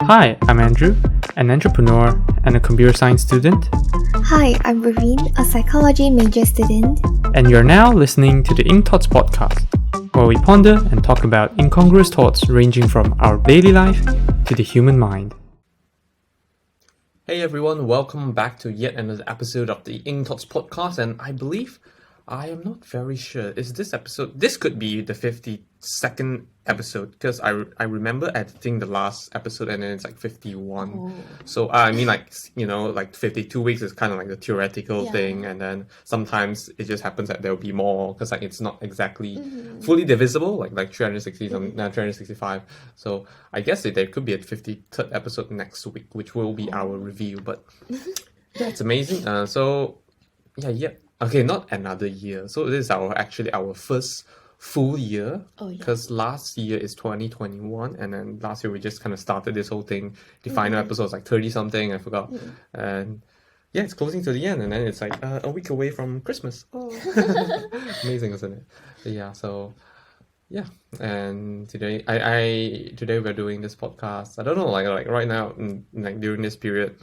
Hi, I'm Andrew, an entrepreneur and a computer science student, Hi, I'm Raveen, a psychology major student. and you're now listening to the Ink Thoughts podcast, where we ponder and talk about incongruous thoughts ranging from our daily life to the human mind. Hey everyone, welcome back to yet another episode of the Ink Thoughts podcast, and I am not very sure, is this episode, this could be the 52nd episode, because I remember editing the last episode and then it's like 51. So I mean, like 52 weeks is kind of like the theoretical thing, and then sometimes it just happens that there'll be more, because like it's not exactly fully divisible, like 360, 365. So I guess there could be a 53rd episode next week, which will be our review, but yeah, it's amazing. Okay, not another year. So this is our first full year. Because last year is 2021, and then last year we just kind of started this whole thing. The final episode was like 30 something, I forgot. And yeah, it's closing to the end, and then it's like a week away from Christmas. Oh, amazing, isn't it? Yeah. So yeah, and today today we're doing this podcast. I don't know, like right now, like during this period,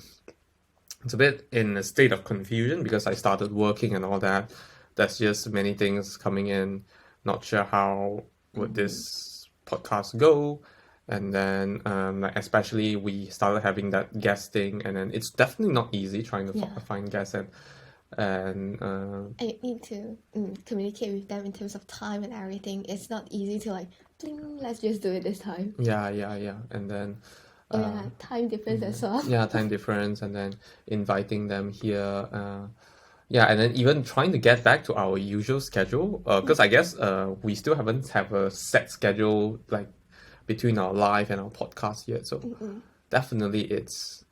it's a bit in a state of confusion because I started working and all that. There's just many things coming in. Not sure how would this podcast go. And then, like especially we started having that guesting, and then it's definitely not easy trying to find guests and I need to communicate with them in terms of time and everything. It's not easy to like, ding, let's just do it this time. yeah. And then Time difference as well. yeah, time difference, and then inviting them here. And then even trying to get back to our usual schedule, because I guess we still haven't have a set schedule like between our live and our podcast yet. So definitely it's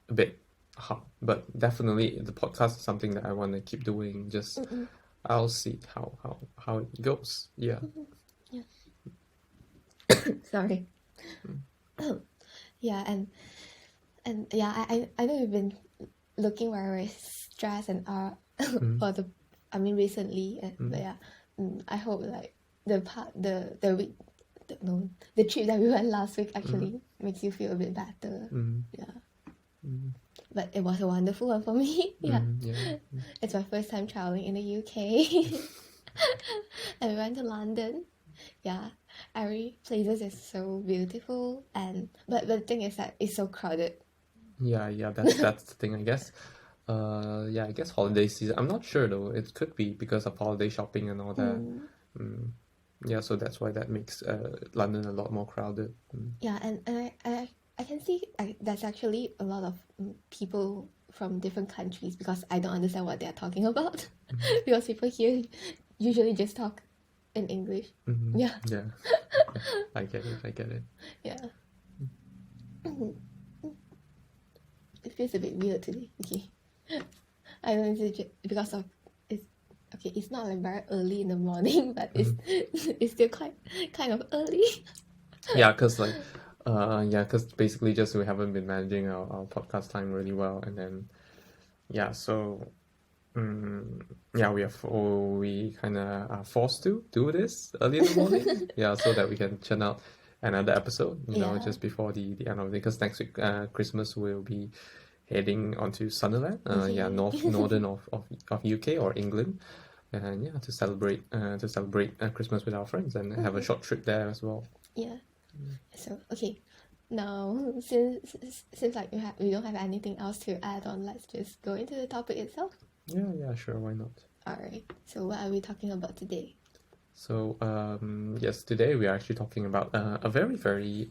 a bit hard, but definitely the podcast is something that I want to keep doing. Just I'll see how it goes. Yeah. Sorry. Yeah, and yeah, I know you've been looking very stressed and recently, but yeah, I hope like the trip that we went last week actually makes you feel a bit better. But it was a wonderful one for me. It's my first time traveling in the UK. And we went to London. Every places is so beautiful, but the thing is that it's so crowded. That's the thing, I guess. I guess holiday season, I'm not sure though, it could be because of holiday shopping and all that. So that's why that makes London a lot more crowded. And I can see there's actually a lot of people from different countries, because I don't understand what they're talking about. Because people here usually just talk in English. I get it. It feels a bit weird today. Okay, I know it's because of it's not like very early in the morning, but it's still kind of early. Because basically just we haven't been managing our podcast time really well, and then we kind of are forced to do this early in the morning, so that we can churn out another episode, just before the end of the day. Because next week, Christmas, will be heading onto Sunderland, northern of UK or England, and to celebrate Christmas with our friends and have a short trip there as well. So okay, now since like we don't have anything else to add on, let's just go into the topic itself. Sure, why not? Alright, so what are we talking about today? So today we are actually talking about a very very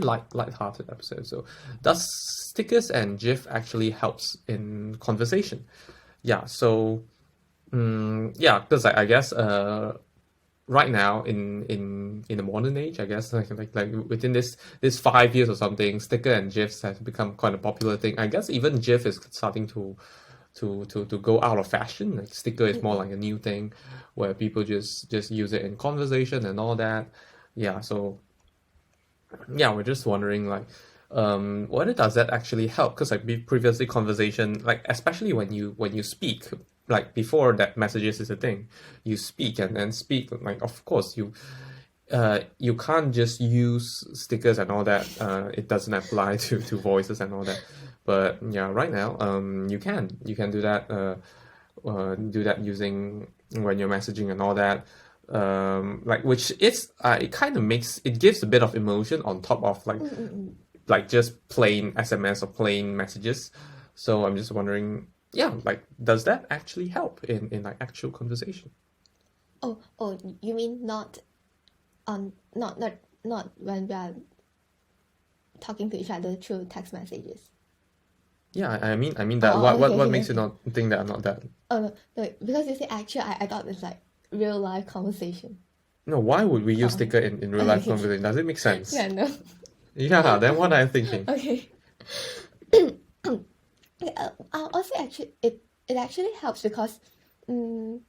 light-hearted episode. So does stickers and GIF actually helps in conversation? Because I guess right now in the modern age, I guess like within this 5 years or something, sticker and GIFs have become quite a popular thing. I guess even GIF is starting to go out of fashion. Like sticker is more like a new thing where people just use it in conversation and all that. We're just wondering like whether does that actually help? Because like previously conversation, like especially when you speak, like before that messages is a thing, you speak and speak, like of course you you can't just use stickers and all that. It doesn't apply to voices and all that. But yeah, right now, you can do that. Do that using when you're messaging and all that. Like, which is it kind of gives a bit of emotion on top of like just plain SMS or plain messages. So I'm just wondering, yeah, like, does that actually help in like actual conversation? Oh, you mean not when we are talking to each other through text messages? Yeah, I mean that. What makes you not think that I'm not that? Oh no, because you say actual, I thought it's like real life conversation. No, why would we use sticker in real life Okay. conversation? Does it make sense? Yeah, no. Yeah, then what are you thinking? Okay. Also, actually, it actually helps because when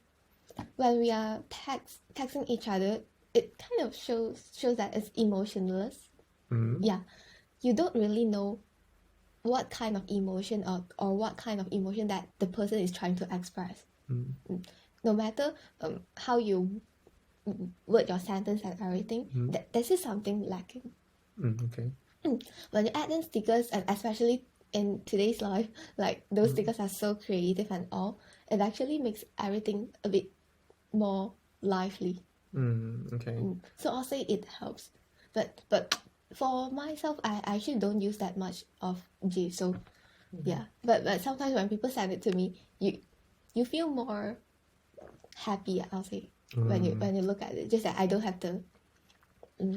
we are texting each other, it kind of shows that it's emotionless. Yeah, you don't really know what kind of emotion or what kind of emotion that the person is trying to express. No matter how you word your sentence and everything, this is something lacking. Okay. When you add in stickers, and especially in today's life, like those stickers are so creative and all, it actually makes everything a bit more lively. Okay. So I'll say it helps, but for myself, I actually don't use that much of GIF. So yeah, but sometimes when people send it to me, you feel more happy, I'll say, when you look at it. Just that I don't have the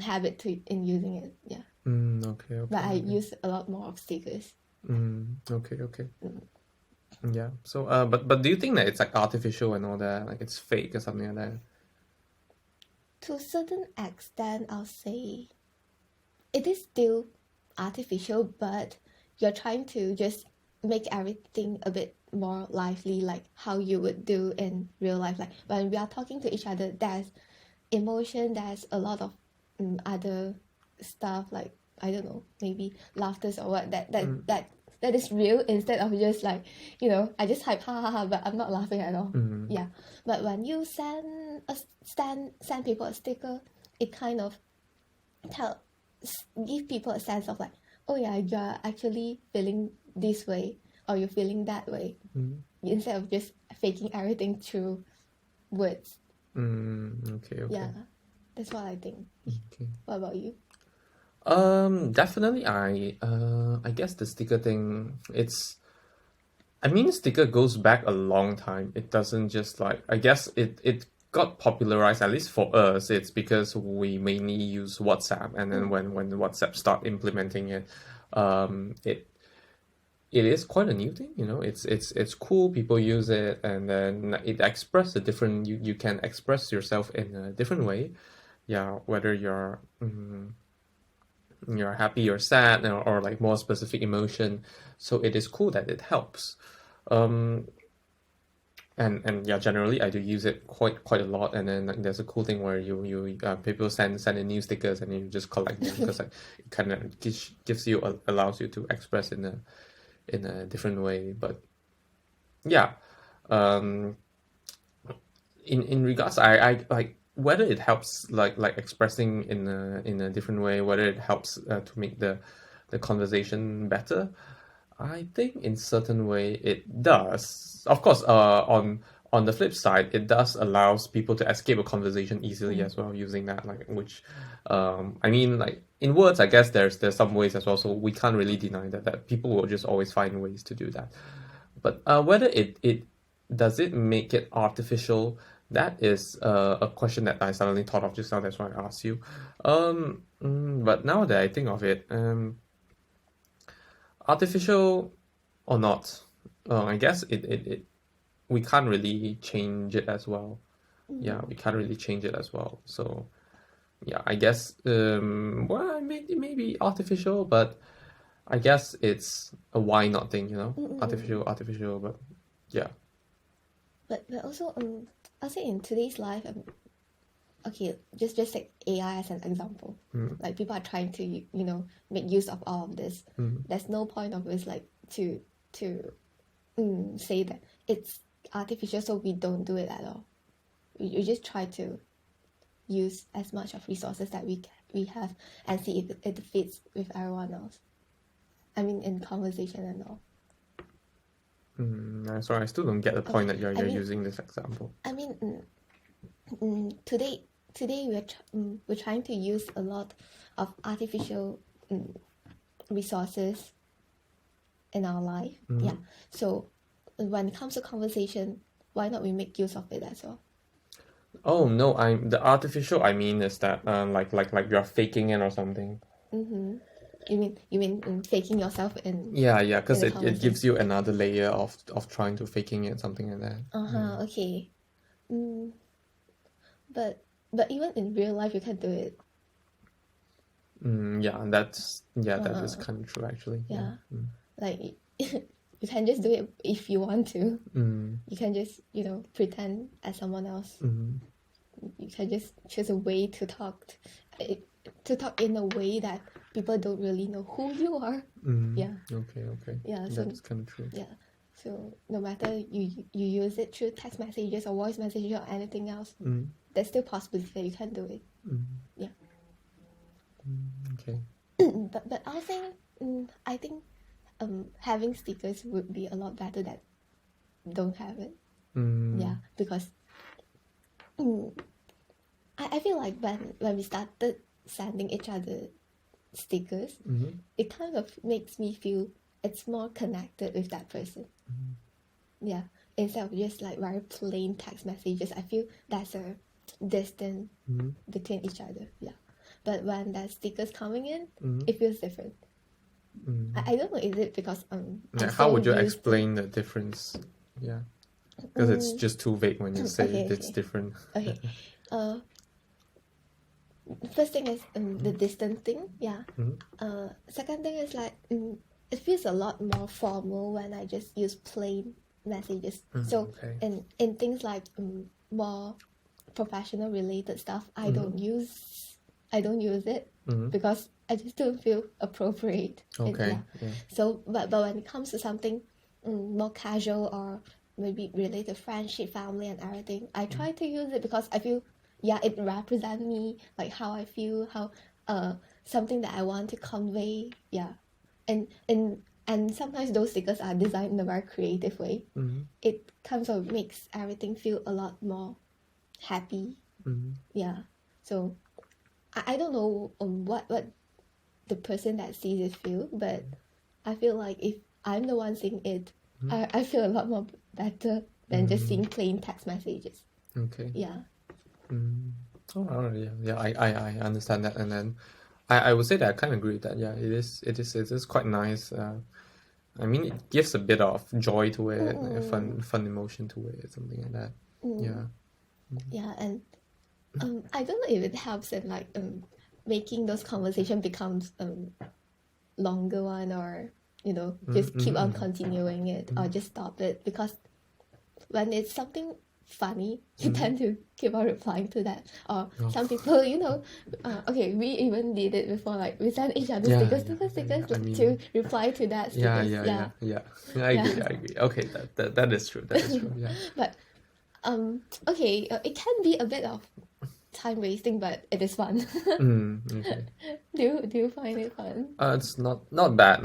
habit in using it. Yeah. Okay. But I use a lot more of stickers. Okay. Yeah. So, but do you think that it's like artificial and all that, like it's fake or something like that? To a certain extent, I'll say it is still artificial, but you're trying to just make everything a bit more lively, like how you would do in real life. Like when we are talking to each other, there's emotion, there's a lot of other stuff, like I don't know, maybe laughters or what that is real, instead of just like, I just hype ha ha ha, but I'm not laughing at all. Yeah, but when you send people a sticker, it kind of give people a sense of like, oh yeah, you're actually feeling this way or you're feeling that way, instead of just faking everything through words. Okay. Yeah, that's what I think. Okay. What about you? Definitely, I guess the sticker thing, sticker goes back a long time. It doesn't just like, I guess it got popularized, at least for us. It's because we mainly use WhatsApp, and then when WhatsApp start implementing it, it is quite a new thing, it's cool, people use it, and then it express a different, you can express yourself in a different way. Yeah, whether you're happy or sad, or like more specific emotion. So it is cool that it helps. And yeah, generally I do use it quite a lot. And then like, there's a cool thing where you people send in new stickers, and you just collect them because like it kind of allows you to express in a different way. But yeah, in regards, I like whether it helps like expressing in a different way, whether it helps to make the conversation better. I think in certain way it does. Of course, on the flip side, it does allows people to escape a conversation easily as well, using that, like, which like in words, I guess there's some ways as well. So we can't really deny that people will just always find ways to do that. But whether it does it make it artificial, that is a question that I suddenly thought of just now. That's why I asked you. But now that I think of it, artificial or not, I guess it we can't really change it as well. Yeah, we can't really change it as well. So yeah, I guess well, maybe artificial, but I guess it's a why not thing, artificial, but yeah. But also I'll say in today's life, okay, just take AI as an example. Like people are trying to make use of all of this. There's no point of this, like, to say that it's artificial, so we don't do it at all. You just try to use as much of resources that we have and see if it fits with everyone else. I mean, in conversation and all. Sorry, I still don't get the point that you're using this example. I mean, today we're trying to use a lot of artificial resources in our life. Yeah. So when it comes to conversation, why not we make use of it as well? Oh no, the artificial I mean is that like you're faking it or something. You mean faking yourself in? Yeah, because it gives you another layer of trying to faking it, something like that. Okay. But even in real life you can do it. That is kind of true actually. Yeah. Like you can just do it if you want to. You can just pretend as someone else. You can just choose a way to talk in a way that people don't really know who you are. Yeah. Okay. Yeah. So that's kind of true. Yeah. So no matter you use it through text messages or voice messages or anything else, there's still possibility that you can do it. Yeah. Okay. But I think having stickers would be a lot better than don't have it. Yeah, because I feel like when we started sending each other stickers, it kind of makes me feel it's more connected with that person. Yeah, instead of just like very plain text messages, I feel that's a distance between each other. Yeah, but when that stickers coming in, it feels different. I don't know, is it because how would you explain the difference? Yeah, because it's just too vague when you say it's different. Okay. First thing is the distance thing. Yeah. Second thing is like it feels a lot more formal when I just use plain messages. So in things like more professional related stuff, I don't use it because I just don't feel appropriate. Okay. So but when it comes to something more casual or maybe related to friendship, family and everything, I try to use it because I feel it represents me, like how I feel, how something that I want to convey. Yeah. And sometimes those stickers are designed in a very creative way. It kind of makes everything feel a lot more happy. Yeah. So I don't know what the person that sees it feel, but I feel like if I'm the one seeing it, I feel a lot more better than just seeing plain text messages. Okay. Yeah. Oh, yeah. I understand that, and then I would say that I kind of agree with that. Yeah, it is quite nice. I mean, it gives a bit of joy to it, a fun emotion to it, something like that. Yeah. Yeah, and I don't know if it helps in like making those conversation becomes longer one, or just keep on continuing it or just stop it, because when it's something funny you tend to keep on replying to that, or some people okay, we even did it before, like we send each other stickers to reply to that stickers. I agree. Okay, that is true, yeah. But okay, it can be a bit of time wasting, but it is fun. Okay. Do you find it fun? It's not bad.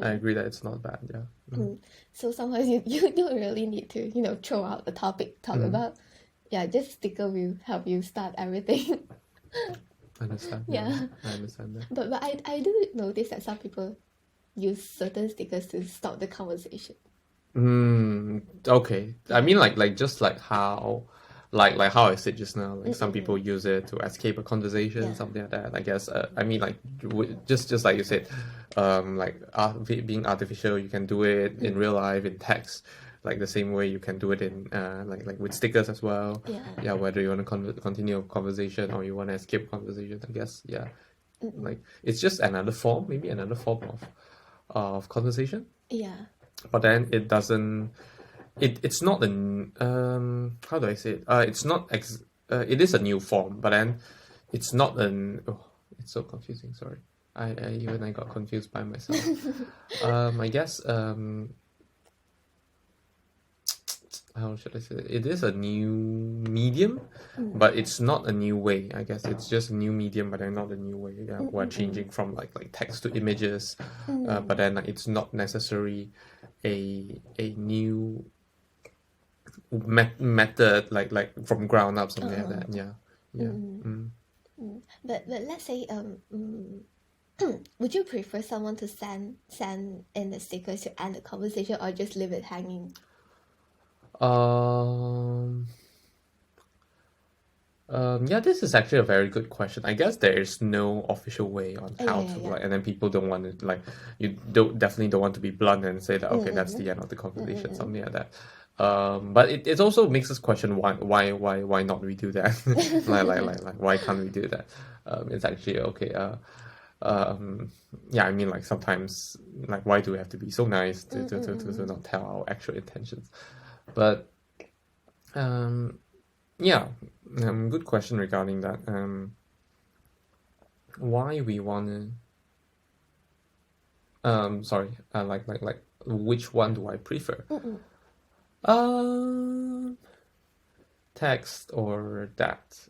I agree that it's not bad. Yeah. So sometimes you don't really need to throw out a topic talk about. Yeah, just sticker will help you start everything. I understand. Yeah. I understand that. But I do notice that some people use certain stickers to stop the conversation. Okay. I mean, like just like how. Like how I said just now, like some people use it to escape a conversation, something like that. I guess. I mean, like just like you said, like being artificial, you can do it in real life in text, like the same way you can do it in like with stickers as well. Yeah. Whether you want to continue a conversation or you want to escape conversation, I guess. Yeah. Like it's just another form of conversation. Yeah. But then it doesn't. It's not an how do I say it? It's not it is a new form, but then it's not an. Oh, it's so confusing. Sorry, I got confused by myself. I guess how should I say it? It is a new medium, but it's not a new way. I guess it's just a new medium, but then not a new way. Yeah, we're changing from like text to images, but then it's not necessarily a new method like from ground up, something like that. Yeah, yeah. But let's say would you prefer someone to send in the stickers to end the conversation, or just leave it hanging? Yeah, this is actually a very good question. I guess there is no official way on how to like, and then people don't want to like, you definitely don't want to be blunt and say that okay, that's the end of the conversation, something like that. But it also makes us question why not we do that? like why can't we do that? It's actually okay. Yeah, I mean like sometimes like why do we have to be so nice to not tell our actual intentions? But yeah, good question regarding that. Why we wanna sorry, like which one do I prefer? Text or that?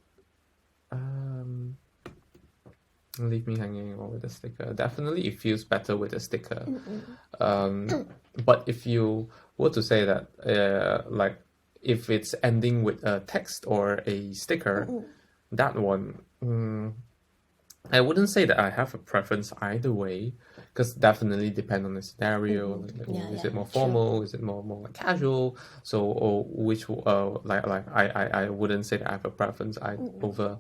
Leave me hanging or with a sticker. Definitely it feels better with a sticker. But if you were to say that like if it's ending with a text or a sticker, that one, I wouldn't say that I have a preference either way, because definitely depend on the scenario. Is it more formal? Is it more like casual? So, or which like I wouldn't say that I have a preference over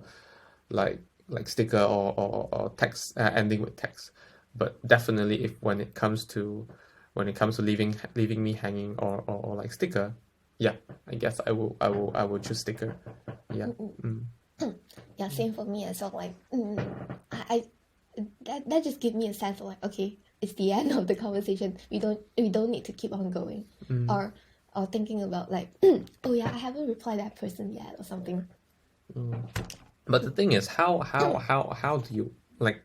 like sticker or text ending with text. But definitely, if when it comes to leaving me hanging or like sticker, yeah, I guess I will choose sticker. Yeah. Yeah, same for me as well. Like, I that just gives me a sense of like, okay, it's the end of the conversation. We don't need to keep on going, or thinking about like, oh yeah, I haven't replied that person yet or something. But the thing is, how do you like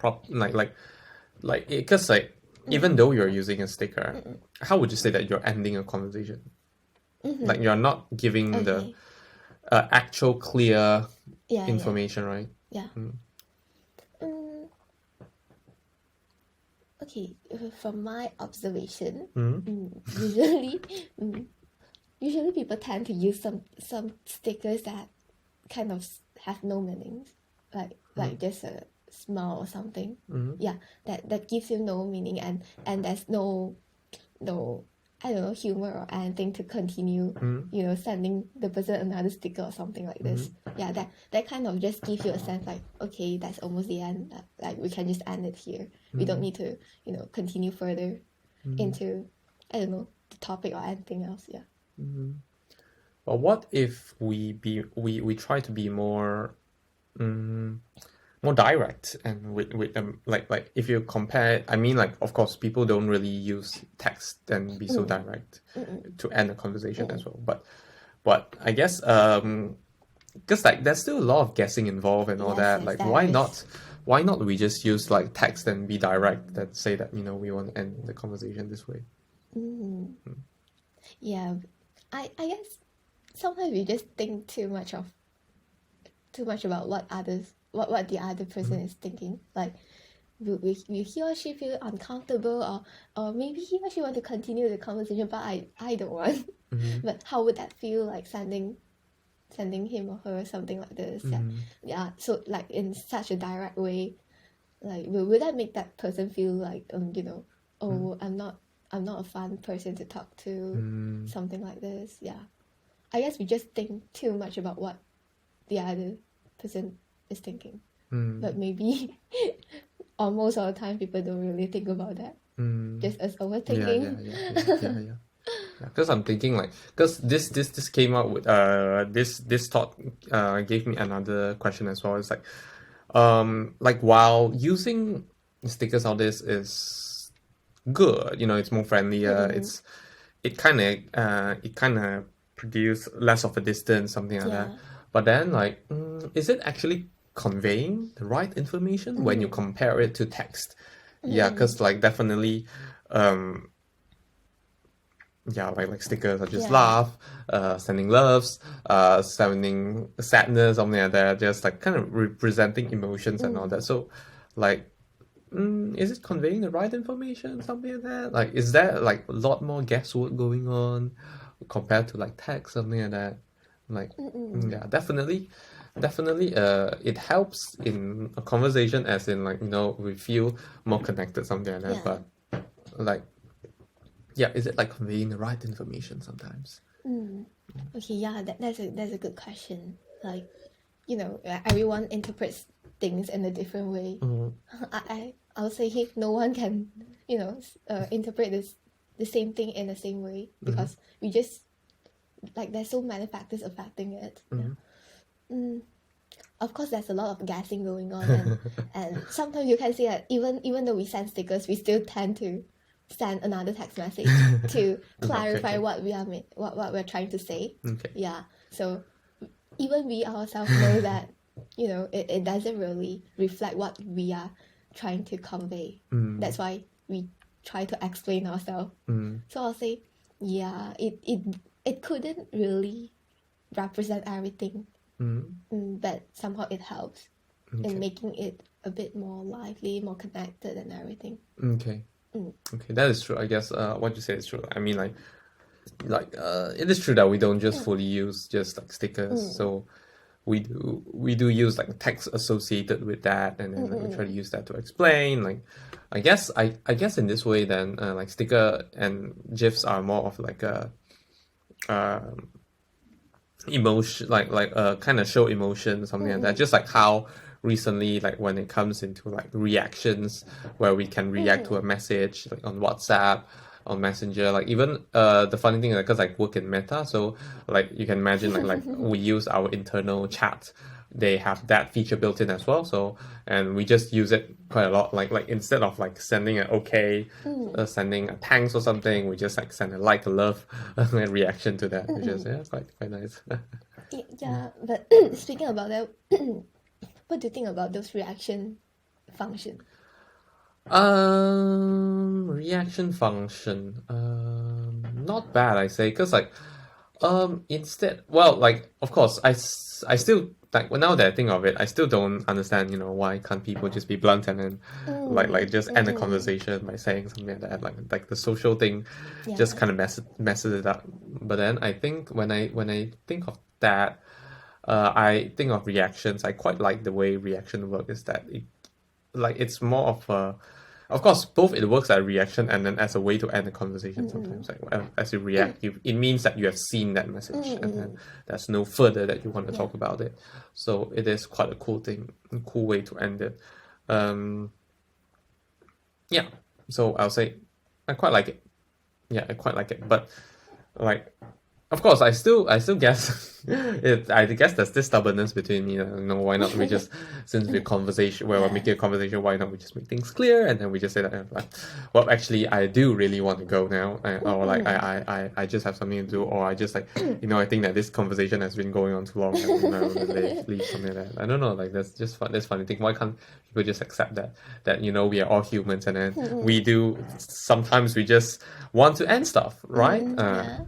because like even though you're using a sticker, how would you say that you're ending a conversation? Like you're not giving the actual clear information, right? Yeah. Okay, from my observation, usually people tend to use some stickers that kind of have no meanings, like just a smile or something. Yeah, that gives you no meaning, and there's no I don't know, humor or anything to continue, sending the person another sticker or something like this. Yeah, that kind of just gives you a sense like, okay, that's almost the end. Like we can just end it here. We don't need to, continue further into, I don't know, the topic or anything else. Yeah. But what if we try to be more more direct and with like if you compare, I mean, like of course people don't really use text and be so direct to end a conversation as well, but I guess because like there's still a lot of guessing involved and all that, like why not we just use like text and be direct, that say that we want to end the conversation this way. Yeah, I guess sometimes we just think too much about what the other person is thinking. Like, will he or she feel uncomfortable, or maybe he or she want to continue the conversation, but I don't want. But how would that feel, like sending him or her something like this? Yeah. So like in such a direct way, like will that make that person feel like oh, I'm not a fun person to talk to, something like this. Yeah, I guess we just think too much about what the other person is thinking, but maybe almost all the time people don't really think about that, just as overthinking. Yeah. Because I'm thinking like, because this came out with this thought gave me another question as well. It's like while using stickers, all this is good, it's more friendlier. It kind of produce less of a distance, something like that. But then like, is it actually conveying the right information when you compare it to text? Yeah, because like definitely yeah, like stickers or just laugh, sending loves, sending sadness, something like that, just like kind of representing emotions and all that. So like is it conveying the right information, something like that? Like is there like a lot more guesswork going on compared to like text, something like that? Like yeah, definitely it helps in a conversation, as in like, you know, we feel more connected, something like that. But like, yeah, is it like conveying the right information sometimes? Okay, yeah, that's a good question. Like, you know, everyone interprets things in a different way. I'll say no one can, you know, interpret the same thing in the same way, because we just, like, there's so many factors affecting it. Of course, there's a lot of guessing going on, and sometimes you can see that even though we send stickers, we still tend to send another text message to clarify what what we're trying to say. Yeah, so even we ourselves know that, you know, it doesn't really reflect what we are trying to convey. That's why we try to explain ourselves. So I'll say, yeah, it couldn't really represent everything, but somehow it helps in making it a bit more lively, more connected, and everything. Okay, that is true. I guess what you say is true. I mean, like it is true that we don't just fully use just like stickers. So we do use like text associated with that, and then like, we try to use that to explain. Like I guess in this way, then like sticker and GIFs are more of like a emotion, like kind of show emotion, something like that. Just like how recently, like when it comes into like reactions, where we can react to a message like on WhatsApp, on Messenger, like even the funny thing is, because I work in Meta, so like you can imagine like we use our internal chat, they have that feature built in as well. So, and we just use it quite a lot. Like instead of like sending an okay, sending a thanks or something, we just like send a like, a love, reaction to that, which is quite nice. Yeah, but speaking about that, what do you think about those reaction function? Reaction function. Not bad, I say, because like, instead, well, like, of course, I still, like, well, now that I think of it, I still don't understand, you know, why can't people just be blunt and then, like, just end the conversation by saying something like that, like the social thing, just kind of messes it up. But then I think when I think of that, I think of reactions. I quite like the way reaction work is that it's more of a, of course, both it works as a reaction and then as a way to end the conversation. Sometimes, like as you react, it means that you have seen that message, and then there's no further that you want to talk about it. So it is quite a cool thing, a cool way to end it. Yeah. So I'll say I quite like it. Yeah, I quite like it. But like, of course, I still guess I guess there's this stubbornness between me. You know, why not we just, since we're conversation, where we're making a conversation, why not we just make things clear, and then we just say that, like, well, actually, I do really want to go now, or like I just have something to do, or I just like, you know, I think that this conversation has been going on too long, and I want to leave something like that. I don't know, like that's just fun. That's funny thing. Why can't people just accept that you know we are all humans, and then we do sometimes we just want to end stuff, right?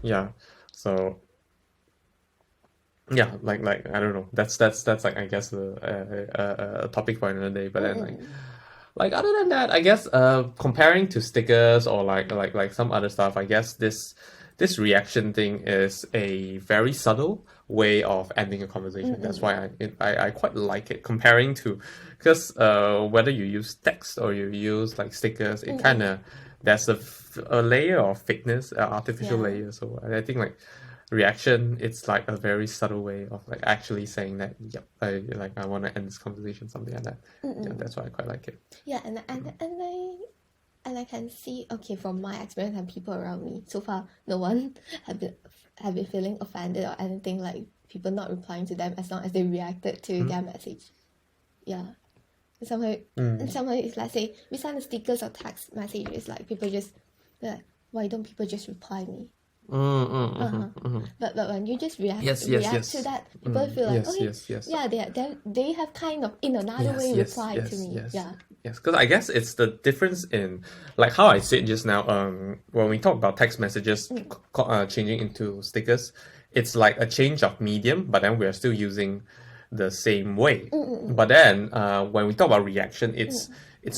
Yeah. So yeah, like I don't know. That's like, I guess a topic for another day. But then like other than that, I guess comparing to stickers or like some other stuff, I guess this reaction thing is a very subtle way of ending a conversation. That's why I quite like it, comparing to, because whether you use text or you use like stickers, it kind of, there's a layer of fakeness, artificial layer. So I think like reaction, it's like a very subtle way of like actually saying that, yep, I want to end this conversation, something like that. Yeah, that's why I quite like it. Yeah, and I can see, okay, from my experience and people around me, so far no one have been feeling offended or anything, like people not replying to them as long as they reacted to their message. Yeah. Somehow it's like, say we send the stickers or text messages, like people just like, why don't people just reply me? But when you just react Yes. to that, people feel like, Yes. Yeah, they have kind of in another way replied to me. Yeah. Yes, because I guess it's the difference in, like how I said just now, when we talk about text messages changing into stickers, it's like a change of medium, but then we're still using the same way. But then when we talk about reaction, it's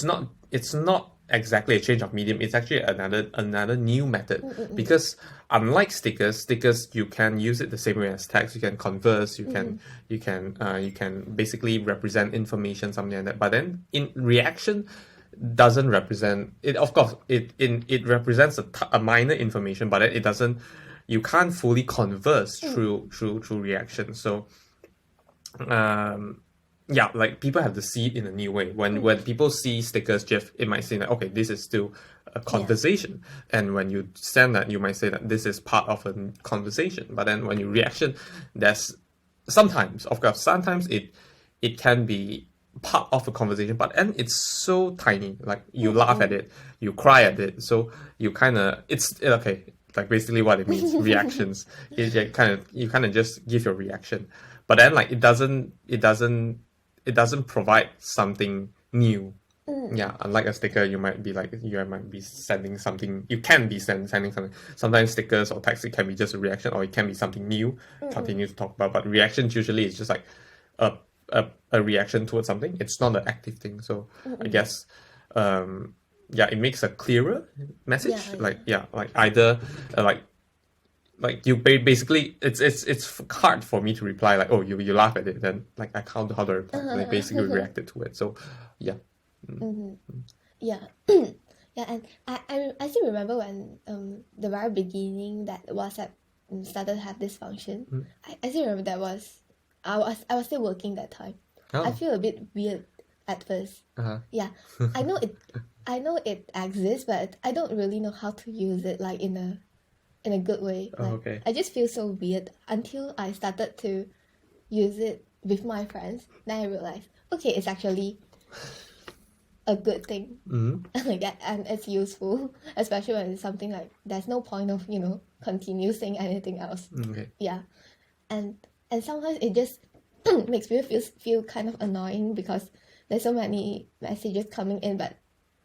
not exactly a change of medium. It's actually another new method, because unlike stickers you can use it the same way as text. You can converse, you can basically represent information, something like that. But then in reaction doesn't represent it. Of course it represents a minor information, but it doesn't, you can't fully converse through reaction. So yeah, like people have to see it in a new way. When people see stickers GIF, it might seem like, okay, this is still a conversation. And when you send that, you might say that this is part of a conversation. But then when you reaction, there's sometimes it can be part of a conversation, but then it's so tiny. Like you laugh at it, you cry at it, so you kind of, it's okay. Like basically what it means, reactions. You kind of just give your reaction, but then like it doesn't provide something new. Yeah, unlike a sticker, you might be sending something. You can be sending something. Sometimes stickers or text, it can be just a reaction, or it can be something new. Continue to talk about, but reactions usually is just like a reaction towards something. It's not an active thing. So I guess yeah, it makes a clearer message. Like either like you basically, it's hard for me to reply like, oh, you laugh at it, then like I can't, how to reply. Like basically reacted to it. So yeah. Yeah. Yeah, and I still remember when the very beginning that WhatsApp started to have this function. I still remember I was still working that time. I feel a bit weird at first. Yeah, I know it exists, but I don't really know how to use it like in a good way. Like, I just feel so weird until I started to use it with my friends. Then I realized, okay, it's actually a good thing. Like that, and it's useful, especially when it's something like there's no point of continue saying anything else. Yeah, and sometimes it just makes me feel kind of annoying because there's so many messages coming in, but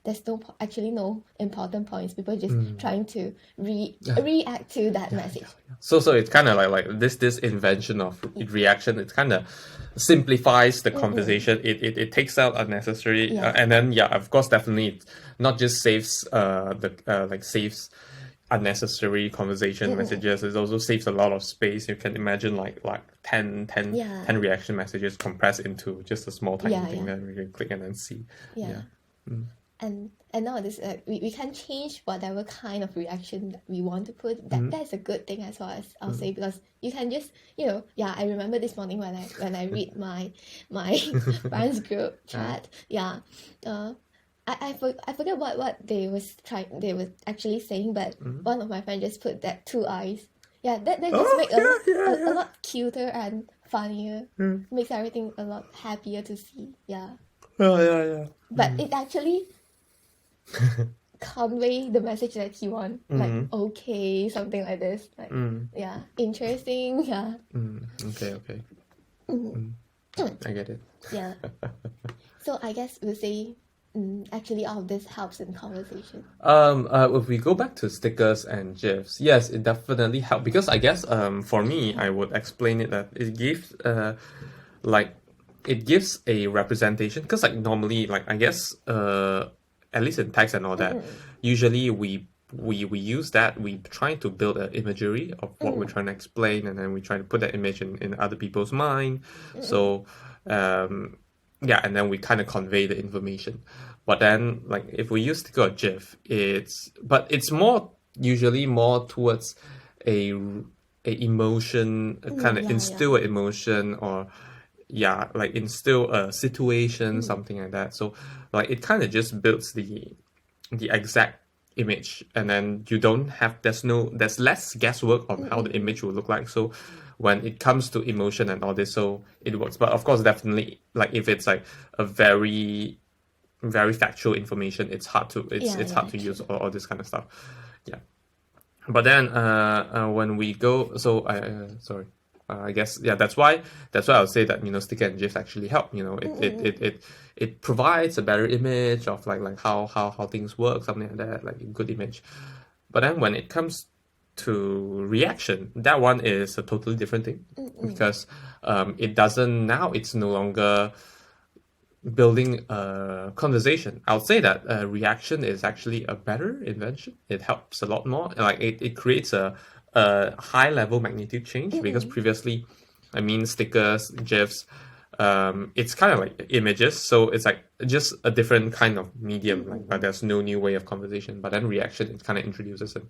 there's actually no important points. People just trying to react to that message. So it's kind of like this invention of reaction. It kind of simplifies the conversation. It takes out unnecessary, and then of course, definitely it not just saves saves unnecessary conversation messages. It also saves a lot of space. You can imagine like 10 reaction messages compressed into just a small tiny thing that we can click and then see. And nowadays, we can change whatever kind of reaction that we want to put. That's a good thing as well, as I'll say, because you can just I remember this morning when I read my friends group chat. I forget what they were actually saying, but one of my friends just put that 2 eyes. That just make a lot cuter and funnier. Makes everything a lot happier to see. But it actually convey the message that you want, like okay, something like this, like interesting. Okay. I get it. So I guess we'll say actually all of this helps in conversation. If we go back to stickers and GIFs, yes, it definitely helps, because I guess for me, I would explain it that it gives it gives a representation, because like normally, like I guess at least in text and all that, usually we use that, we try to build an imagery of what we're trying to explain, and then we try to put that image in other people's mind. So and then we kind of convey the information. But then like if we use sticker or GIF, it's usually more towards a emotion, kind of instill an emotion, or like instill a situation, something like that. So like it kind of just builds the exact image, and then you don't have, there's less guesswork on how the image will look like. So when it comes to emotion and all this, so it works. But of course, definitely, like if it's like a very very factual information, it's hard to use all this kind of stuff. But then when we go, so sorry. I guess that's why I would say that sticker and GIFs actually help. It provides a better image of like how things work, something like that, like a good image. But then when it comes to reaction, that one is a totally different thing because it's no longer building a conversation. I would say that reaction is actually a better invention. It helps a lot more. Like it creates a high level magnitude change because previously, I mean, stickers, GIFs, it's kind of like images, so it's like just a different kind of medium, like, but there's no new way of conversation. But then reaction, it kind of introduces a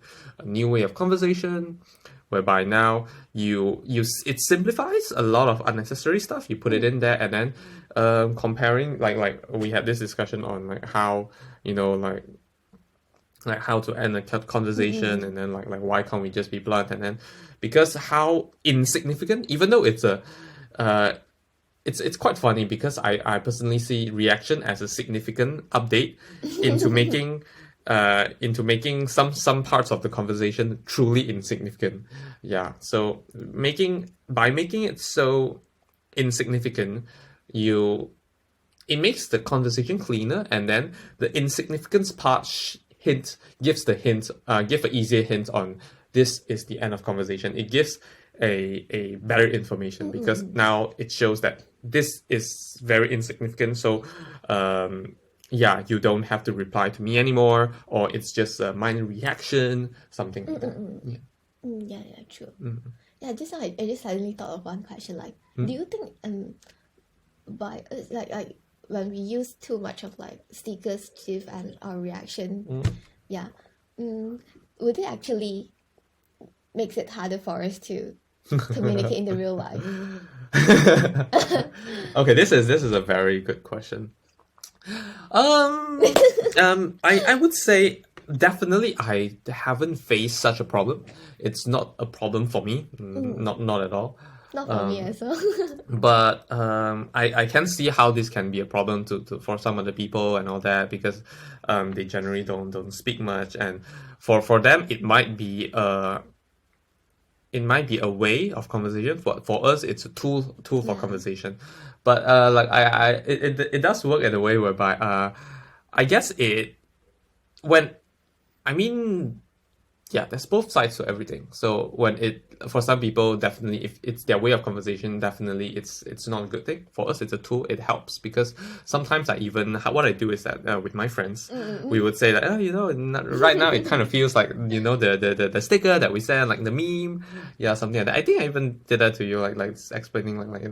new way of conversation, whereby now it simplifies a lot of unnecessary stuff. You put it in there, and then comparing, like we had this discussion on like how like how to end a conversation, and then like why can't we just be blunt, and then because how insignificant, even though it's a it's quite funny because I personally see reaction as a significant update into making some parts of the conversation truly insignificant. Yeah, so by making it so insignificant, it makes the conversation cleaner, and then the insignificance part gives an easier hint on this is the end of conversation. It gives a better information because now it shows that this is very insignificant. So you don't have to reply to me anymore, or it's just a minor reaction, something like that. Yeah, true. Yeah, just I just suddenly thought of one question. Like, do you think by like when we use too much of like stickers, GIF, and our reaction, would it actually makes it harder for us to communicate in the real life? Okay, this is a very good question. I would say definitely I haven't faced such a problem. It's not a problem for me, not at all. Not for me as well. But I can see how this can be a problem for some other people and all that, because they generally don't speak much, and for them it might be a way of conversation. For us, it's a tool for conversation. But like it does work in a way whereby I guess there's both sides to everything. So for some people, definitely, if it's their way of conversation, definitely it's not a good thing. For us, it's a tool. It helps because sometimes what I do is that with my friends, we would say that right now it kind of feels like the sticker that we send, like the meme, something like that. I think I even did that to you, like explaining like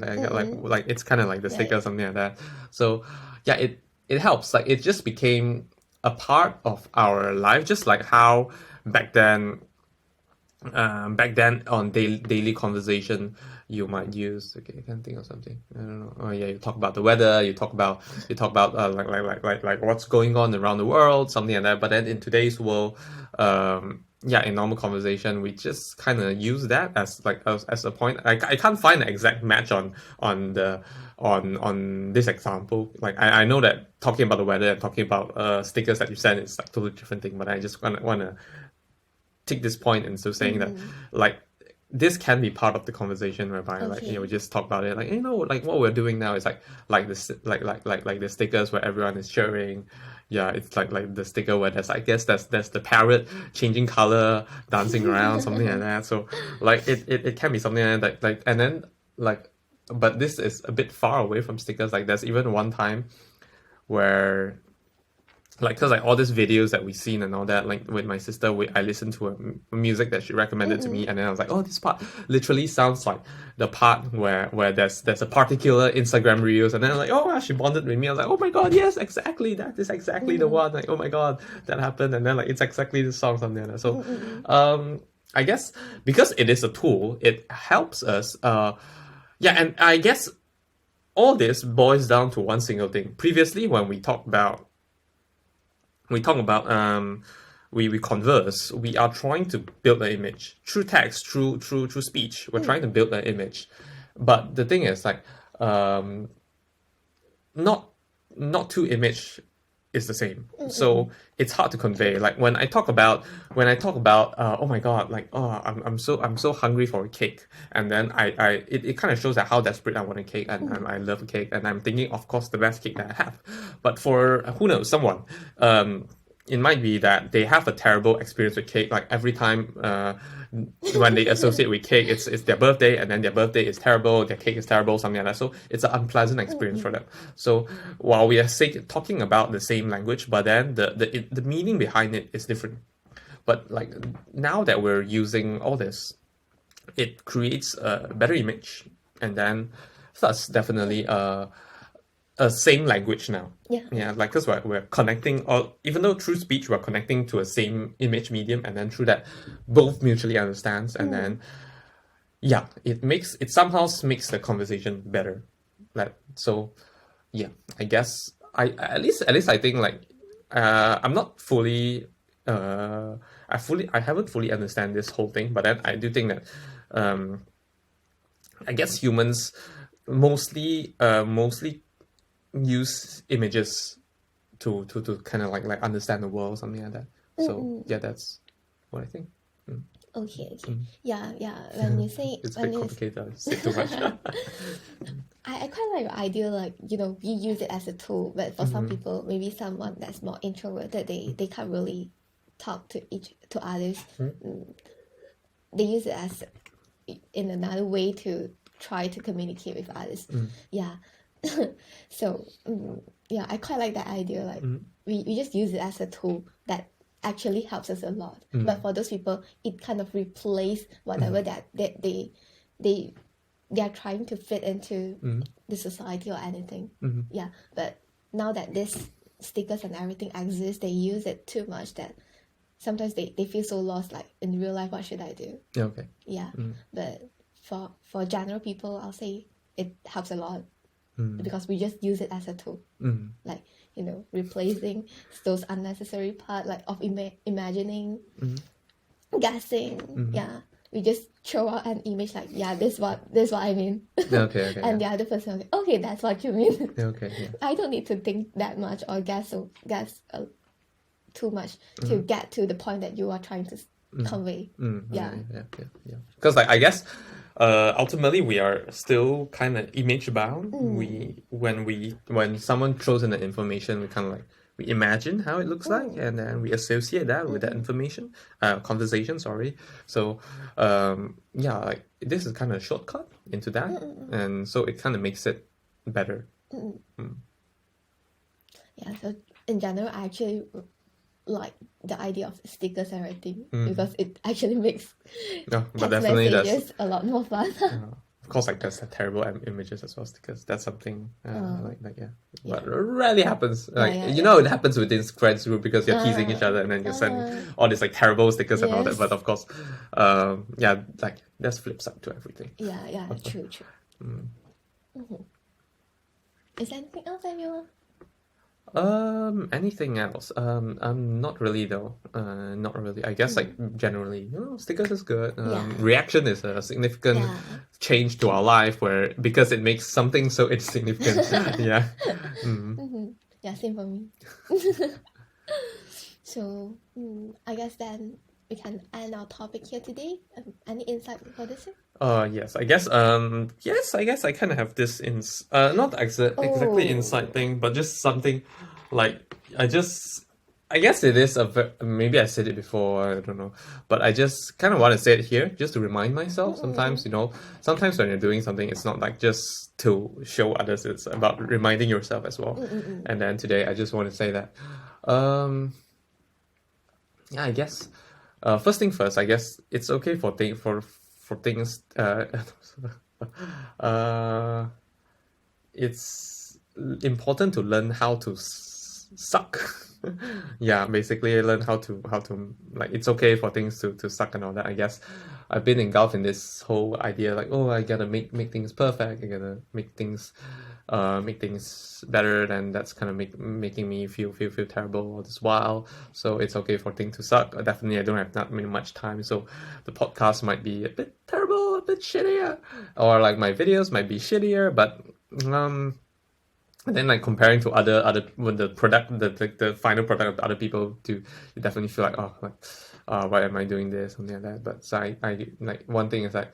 it's kind of like the sticker, something like that. So it helps. Like it just became a part of our life, just like how back then on daily conversation you might use, okay, I can't think of something, I don't know, oh yeah, you talk about the weather, you talk about like what's going on around the world, something like that. But then in today's world, in normal conversation, we just kind of use that as a point. I can't find an exact match on this example. Like I know that talking about the weather and talking about stickers that you send is like totally different thing, but I just want to take this point and so saying that like this can be part of the conversation, whereby we just talk about it, like like what we're doing now is like this like the stickers where everyone is cheering. Yeah, it's like the sticker where there's the parrot changing color, dancing around, something like that. So like it can be something like and then like, but this is a bit far away from stickers. Like there's even one time where, like, because like all these videos that we've seen and all that, like with my sister, I listened to a music that she recommended to me, and then I was like, oh, this part literally sounds like the part where there's a particular Instagram reels, and then like, oh wow, she bonded with me. I was like, oh my god, yes, exactly, that is exactly the one. Like, oh my god, that happened, and then like it's exactly the song, something like that. So I guess because it is a tool, it helps us. And I guess all this boils down to one single thing. Previously, when we we converse, we are trying to build an image through text, through speech. We're trying to build an image, but the thing is like not two image is the same. So it's hard to convey. Like when I talk about oh my god, like I'm so hungry for a cake, and then it kind of shows that how desperate I want a cake, and I love a cake, and I'm thinking, of course, the best cake that I have. But for who knows, someone, it might be that they have a terrible experience with cake. Like every time when they associate with cake, it's their birthday, and then their birthday is terrible, their cake is terrible, something like that. So it's an unpleasant experience for them. So while we are talking about the same language, but then the meaning behind it is different. But like now that we're using all this, it creates a better image, and then thus definitely a same language now. Yeah. Like because we're connecting, or even though through speech we're connecting to a same image medium, and then through that both mutually understands, and then it somehow makes the conversation better. Like so, I guess at least I think like I'm not fully I haven't fully understand this whole thing, but then I do think that I guess humans mostly use images to kind of like understand the world, something like that. So that's what I think. Okay. Yeah. When you say It's a bit complicated. I say too much. I quite like your idea, like, you use it as a tool, but for some people, maybe someone that's more introverted, they can't really talk to others. They use it as in another way to try to communicate with others. Yeah. So I quite like that idea. Like we just use it as a tool that actually helps us a lot. But for those people, it kind of replace whatever that they are trying to fit into the society or anything. Yeah. But now that this stickers and everything exist, they use it too much that sometimes they feel so lost. Like in real life, what should I do? Okay. Yeah. But for general people, I'll say it helps a lot. Because we just use it as a tool, like replacing those unnecessary part like of imagining, guessing. Yeah, we just throw out an image like this what I mean. Okay. And the other person like, okay, that's what you mean. Okay. Yeah. I don't need to think that much or guess too much to get to the point that you are trying to convey. Yeah. Because like I guess ultimately we are still kind of image bound. When someone throws in the information, we kind of like we imagine how it looks like, and then we associate that with that information conversation. Sorry. So like this is kind of a shortcut into that, and so it kind of makes it better. Yeah. So in general, I actually like the idea of stickers and everything because it actually makes text messages a lot more fun. Of course, like there's terrible images as well, stickers. That's something but it rarely happens. Like it happens within friends group because you're teasing each other and then you send all these like terrible stickers and all that. But of course, like there's flip side to everything. Yeah, true. Is there anything else that you want? Anything else? Not really though. Not really. I guess like generally, stickers is good. Reaction is a significant change to our life because it makes something so insignificant. Yeah. Yeah, same for me. So, I guess then we can end our topic here today. Any insight for this one? Yes. I guess I kind of have this not exactly insight thing, but just something like I guess it is maybe I said it before, I don't know, but I just kind of want to say it here just to remind myself. Sometimes when you're doing something, it's not like just to show others, it's about reminding yourself as well. And then today I just want to say that I guess first thing first, I guess it's okay for things it's important to learn how to suck. Basically learn how to like it's okay for things to suck and all that. I guess I've been engulfed in this whole idea like, I gotta make things perfect, I gotta make things better, and that's kind of making me feel terrible all this while. So it's okay for things to suck. Definitely I don't have that much time, so the podcast might be a bit terrible, a bit shittier, or like my videos might be shittier, but And then like comparing to other when the product the final product of other people, you definitely feel like, oh, like why am I doing this, something like that. But so I like, one thing is like,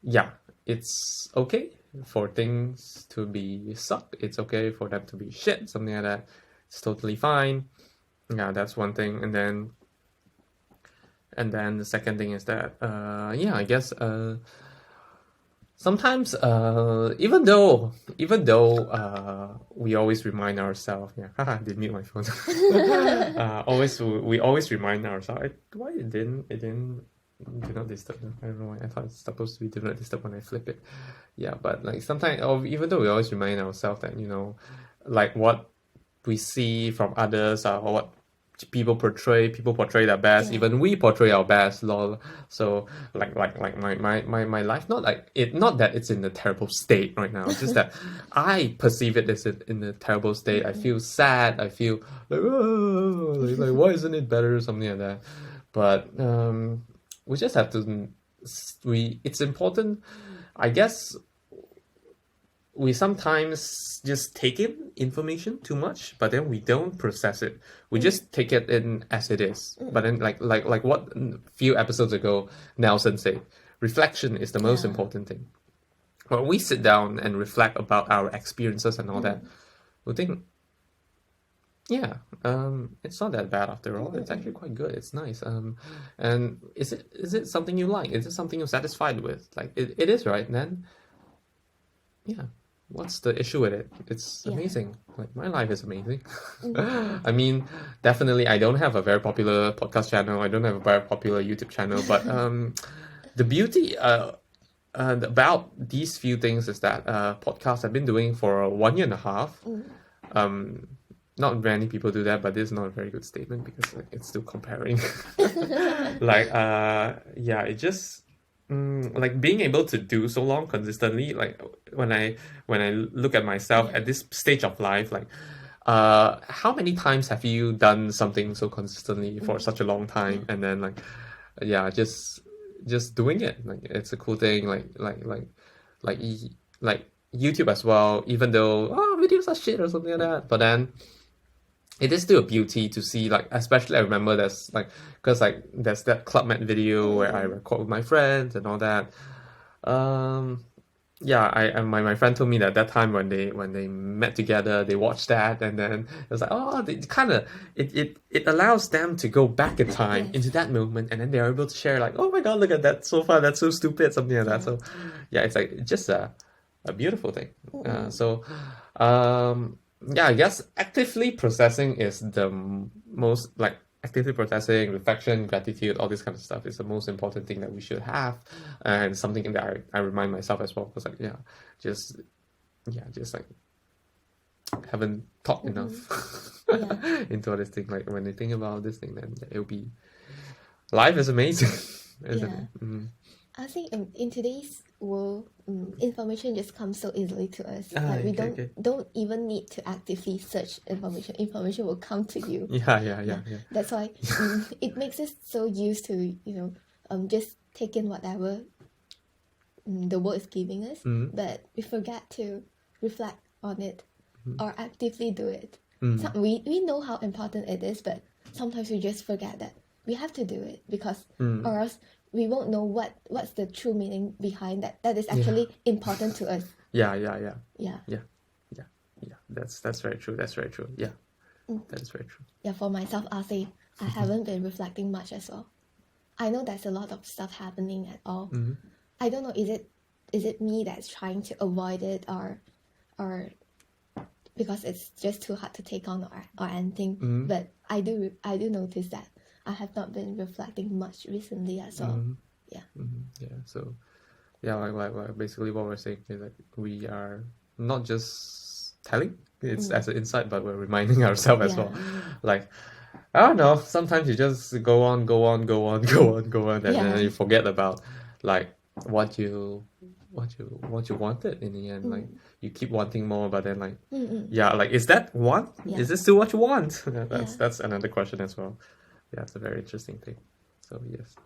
yeah, it's okay for things to be suck, it's okay for them to be shit, something like that. It's totally fine. Yeah, that's one thing. And then the second thing is that yeah, I guess sometimes even though we always remind ourselves, yeah, haha, did mute my phone. We always remind ourselves, why it didn't do not disturb. I don't know why. I thought it's supposed to be do not disturb when I flip it. Yeah, but like sometimes, or even though we always remind ourselves that, like what we see from others, or what people portray their best. Yeah. Even we portray our best, lol. So like my life, not that it's in a terrible state right now. It's just that I perceive it as in a terrible state. I feel sad. I feel like, oh, like why isn't it better, something like that. But we just have to. It's important, I guess. We sometimes just take in information too much, but then we don't process it. We just take it in as it is. But then, like what few episodes ago Nelson said, reflection is the most important thing. When we sit down and reflect about our experiences and all that, we think, yeah, it's not that bad after all. It's actually quite good. It's nice. And is it something you like? Is it something you're satisfied with? Like it is, right? And then, yeah. What's the issue with it? It's amazing. Like, my life is amazing. I mean, definitely I don't have a very popular podcast channel. I don't have a very popular YouTube channel. But the beauty about these few things is that podcasts I've been doing for 1 year and a half. Not many people do that, but this is not a very good statement because it's still comparing. Like, yeah, it just... like being able to do so long consistently, like when I look at myself at this stage of life, like how many times have you done something so consistently for such a long time, and then like, yeah, just doing it, like it's a cool thing, like YouTube as well, even though videos are shit or something like that, but then it is still a beauty to see, like, especially I remember there's like, because like there's that Club Med video where I record with my friends and all that. Yeah, my friend told me that time when they met together, they watched that, and then it was like, oh, they kind of it allows them to go back in time into that moment, and then they're able to share like, oh my god, look at that so far, that's so stupid, something like that. So yeah, it's like just a beautiful thing. Yeah, I guess actively processing is the most, like, actively processing, reflection, gratitude, all this kind of stuff is the most important thing that we should have, and something that I remind myself as well, because like, just like haven't thought enough into all this thing. Like when I think about this thing, then it'll be, life is amazing, isn't it? I think in today's world, information just comes so easily to us. Like we don't even need to actively search information. Information will come to you. Yeah. That's why it makes us so used to just take in whatever the world is giving us, but we forget to reflect on it or actively do it. So we know how important it is, but sometimes we just forget that we have to do it, because or else we won't know what's the true meaning behind that is actually important to us. Yeah. That's very true. Yeah. That is very true. Yeah, for myself, I'll say I haven't been reflecting much as well. I know there's a lot of stuff happening at all. I don't know, is it me that's trying to avoid it, or because it's just too hard to take on, or anything. But I do notice that I have not been reflecting much recently as well. Yeah. So, yeah, like basically what we're saying is that we are not just telling it's as an insight, but we're reminding ourselves as well. Like, I don't know, sometimes you just go on, and then you forget about like what you wanted in the end. Like you keep wanting more, but then like like, is that one? Is this still what you want? That's another question as well. Yeah, it's a very interesting thing. So yes.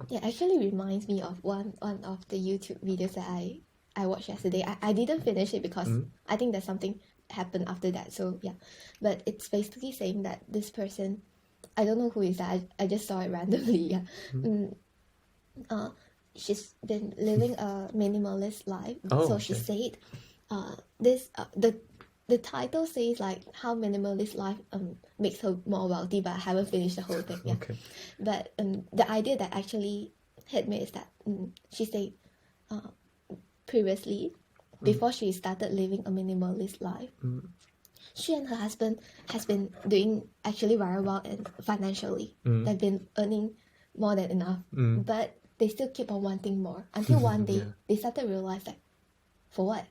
Yeah, actually reminds me of one of the YouTube videos that I watched yesterday. I didn't finish it because I think there's something happened after that. So yeah, but it's basically saying that this person, I don't know who is that. I just saw it randomly. Yeah. She's been living a minimalist life. So she said, the title says like how minimalist life makes her more wealthy, but I haven't finished the whole thing. Yeah. Okay. But the idea that actually hit me is that she said previously, before she started living a minimalist life, she and her husband has been doing actually very well and financially. They've been earning more than enough, but they still keep on wanting more until one day they started to realize that for what?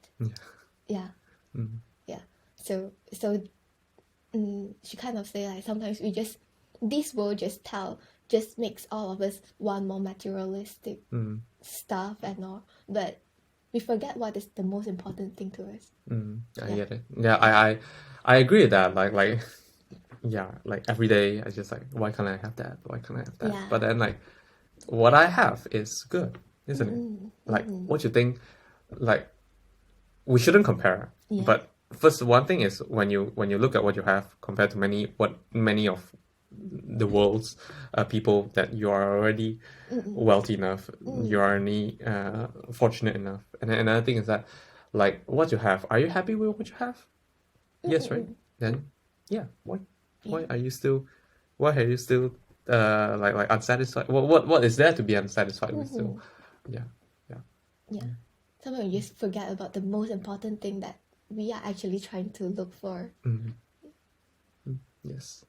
Yeah. So she kind of say like sometimes this world just makes all of us want more materialistic stuff and all, but we forget what is the most important thing to us. I get it. Yeah, I agree with that. Like yeah, like every day I just like, why can't I have that? Why can't I have that? Yeah. But then like what I have is good, isn't it? Like what you think, like we shouldn't compare. But first, one thing is when you look at what you have compared to many of the world's people, that you are already wealthy enough, you are already fortunate enough. And then another thing is that like what you have, are you happy with what you have? Yes, right? Then yeah, why are you still like unsatisfied? What is there to be unsatisfied with still? Yeah. Sometimes we just forget about the most important thing that we are actually trying to look for. Yes.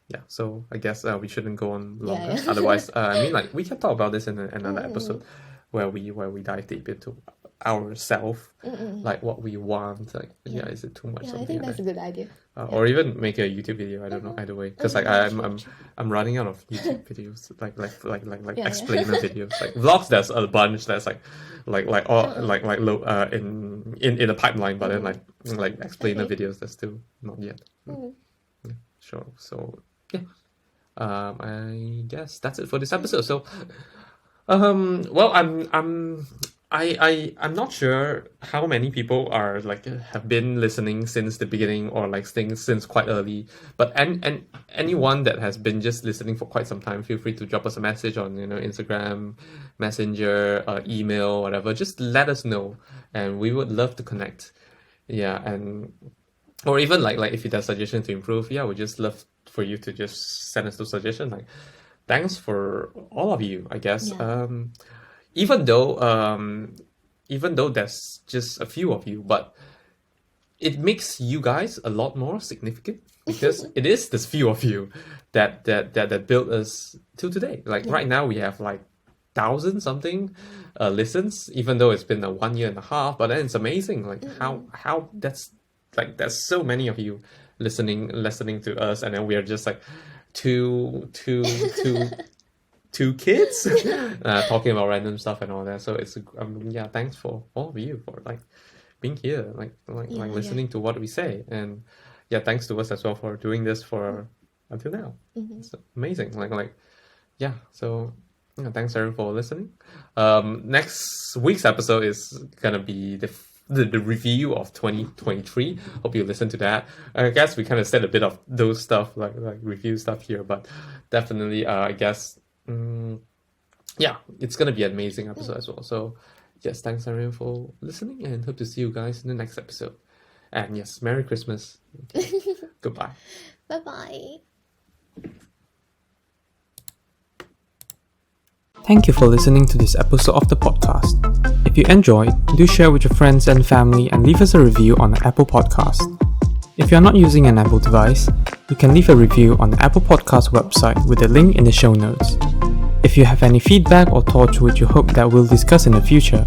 Yeah, so I guess we shouldn't go on longer. Otherwise, I mean, like we can talk about this in another episode where we dive deep into ourselves, like what we want. Like, is it too much? I think that's a good idea. Or even make a YouTube video. I don't know. Either way, because like I'm running out of YouTube videos, like explainer videos, like vlogs. There's a bunch. That's like in the pipeline, but then like explainer videos. That's still not yet. Yeah, sure. So yeah, I guess that's it for this episode. So, well, I'm not sure how many people are like have been listening since the beginning or like since quite early. But and anyone that has been just listening for quite some time, feel free to drop us a message on Instagram, Messenger, email, whatever. Just let us know, and we would love to connect. Yeah, and or even like if you have suggestions to improve, we just love for you to just send us those suggestions. Like, thanks for all of you, I guess. Even though there's just a few of you, but it makes you guys a lot more significant because it is this few of you that built us till today. Like right now we have like 1,000 something listens, even though it's been 1 year and a half. But then it's amazing, like how that's like there's so many of you listening to us, and then we are just like two kids talking about random stuff and all that. So it's thanks for all of you for like being here, like listening to what we say, and thanks to us as well for doing this for until now. It's amazing. So thanks everyone for listening. Next week's episode is gonna be the review of 2023. Hope you listen to that. I guess we kind of said a bit of those stuff like review stuff here, but definitely I guess it's gonna be an amazing episode as well. So yes, thanks everyone for listening, and hope to see you guys in the next episode. And yes, Merry Christmas. Okay. Goodbye. Bye-bye. Thank you for listening to this episode of the podcast. If you enjoyed, do share with your friends and family and leave us a review on the Apple Podcast. If you are not using an Apple device, you can leave a review on the Apple Podcast website with a link in the show notes. If you have any feedback or thoughts which you hope that we'll discuss in the future,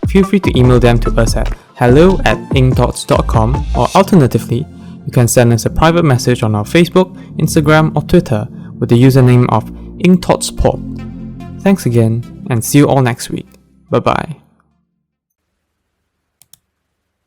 feel free to email them to us at hello@incthoughts.com, or alternatively, you can send us a private message on our Facebook, Instagram or Twitter with the username of incthoughtspod. Thanks again, and see you all next week. Bye-bye.